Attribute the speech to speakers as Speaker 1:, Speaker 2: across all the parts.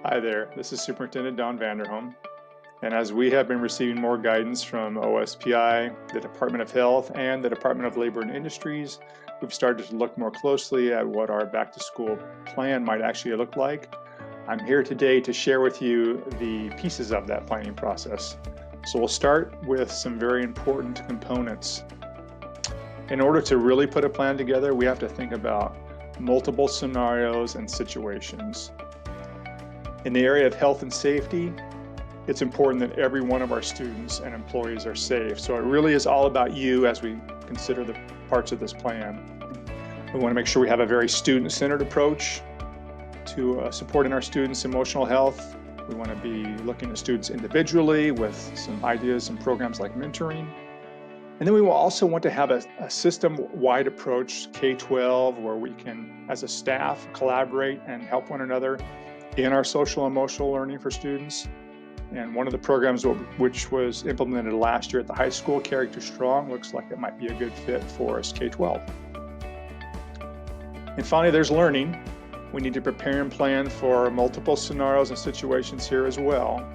Speaker 1: Hi there, this is Superintendent Don Vanderholm, and as we have been receiving more guidance from OSPI, the Department of Health, and the Department of Labor and Industries, we've started to look more closely at what our back-to-school plan might actually look like. I'm here today to share with you the pieces of that planning process. So we'll start with some very important components. In order to really put a plan together, we have to think about multiple scenarios and situations. In the area of health and safety, it's important that every one of our students and employees are safe. So it really is all about you as we consider the parts of this plan. We want to make sure we have a very student-centered approach to supporting our students' emotional health. We want to be looking at students individually with some ideas and programs like mentoring. And then we will also want to have a system-wide approach, K-12, where we can, as a staff, collaborate and help one another in our social emotional learning for students. And one of the programs which was implemented last year at the high school, Character Strong, looks like it might be a good fit for us K-12. And finally, there's learning. We need to prepare and plan for multiple scenarios and situations here as well.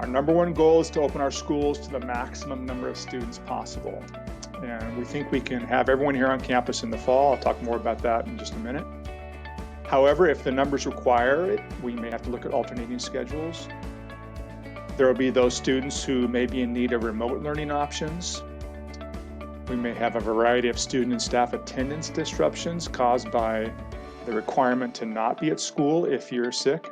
Speaker 1: Our number one goal is to open our schools to the maximum number of students possible. And we think we can have everyone here on campus in the fall. I'll talk more about that in just a minute. However, if the numbers require it, we may have to look at alternating schedules. There will be those students who may be in need of remote learning options. We may have a variety of student and staff attendance disruptions caused by the requirement to not be at school if you're sick.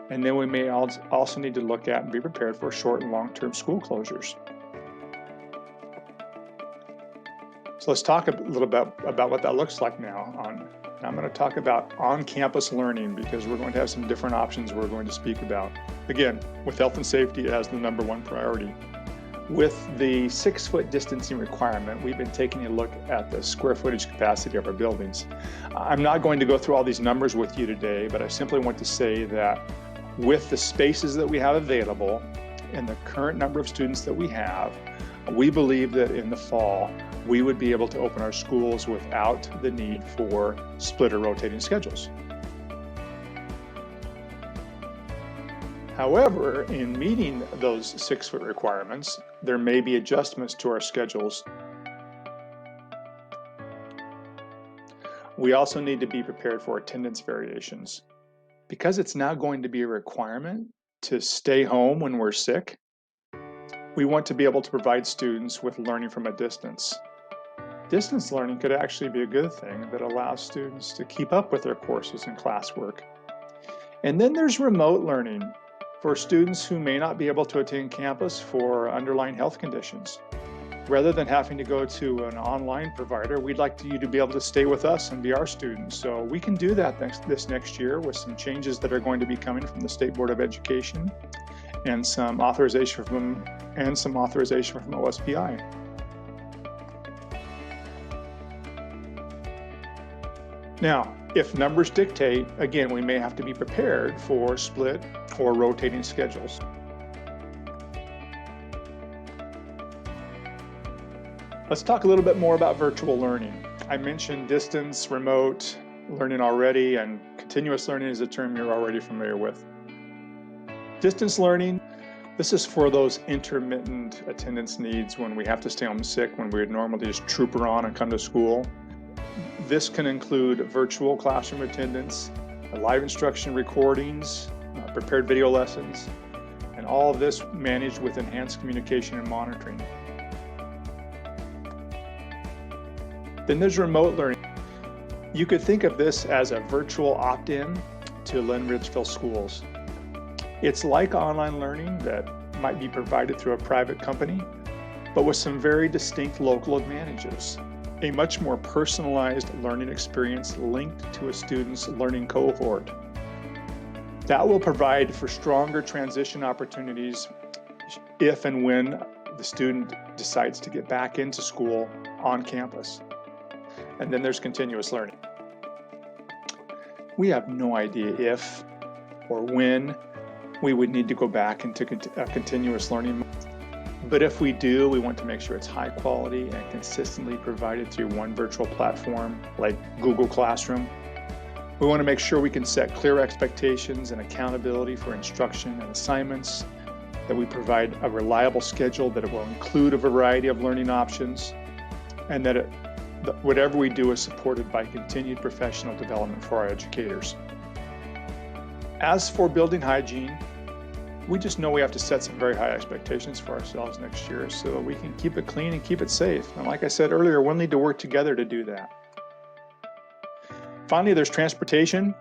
Speaker 1: And then we may also need to look at and be prepared for short and long-term school closures. So let's talk a little bit about what that looks like now. I'm going to talk about on-campus learning because we're going to have some different options we're going to speak about. Again, with health and safety as the number one priority. With the 6-foot distancing requirement, we've been taking a look at the square footage capacity of our buildings. I'm not going to go through all these numbers with you today, but I simply want to say that with the spaces that we have available and the current number of students that we have, we believe that in the fall, we would be able to open our schools without the need for split or rotating schedules. However, in meeting those 6-foot requirements, there may be adjustments to our schedules. We also need to be prepared for attendance variations. Because it's now going to be a requirement to stay home when we're sick, we want to be able to provide students with learning from a distance. Distance learning could actually be a good thing that allows students to keep up with their courses and classwork. And then there's remote learning for students who may not be able to attend campus for underlying health conditions. Rather than having to go to an online provider, we'd like you to be able to stay with us and be our students. So we can do that this next year with some changes that are going to be coming from the State Board of Education and some authorization from OSPI. Now, if numbers dictate, again, we may have to be prepared for split or rotating schedules. Let's talk a little bit more about virtual learning. I mentioned distance, remote learning already, and continuous learning is a term you're already familiar with. Distance learning, this is for those intermittent attendance needs when we have to stay home sick, when we would normally just trooper on and come to school. This can include virtual classroom attendance, live instruction recordings, prepared video lessons, and all of this managed with enhanced communication and monitoring. Then there's remote learning. You could think of this as a virtual opt-in to Lynn Ridgeville schools. It's like online learning that might be provided through a private company, but with some very distinct local advantages. A much more personalized learning experience linked to a student's learning cohort. That will provide for stronger transition opportunities if and when the student decides to get back into school on campus. And then there's continuous learning. We have no idea if or when we would need to go back into continuous learning. But if we do, we want to make sure it's high quality and consistently provided through one virtual platform like Google Classroom. We want to make sure we can set clear expectations and accountability for instruction and assignments, that we provide a reliable schedule that it will include a variety of learning options, and that whatever we do is supported by continued professional development for our educators. As for building hygiene, we just know we have to set some very high expectations for ourselves next year so that we can keep it clean and keep it safe. And like I said earlier, we'll need to work together to do that. Finally, there's transportation.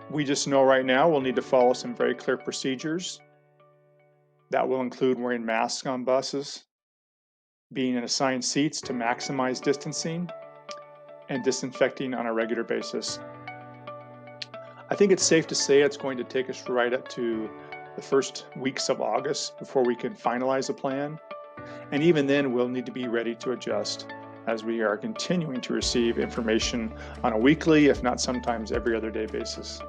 Speaker 1: We just know right now we'll need to follow some very clear procedures. That will include wearing masks on buses, being in assigned seats to maximize distancing, and disinfecting on a regular basis. I think it's safe to say it's going to take us right up to the first weeks of August before we can finalize a plan. And even then, we'll need to be ready to adjust as we are continuing to receive information on a weekly, if not sometimes every other day basis.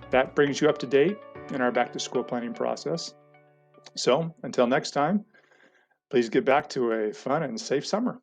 Speaker 1: That brings you up to date in our back to school planning process. So until next time, please get back to a fun and safe summer.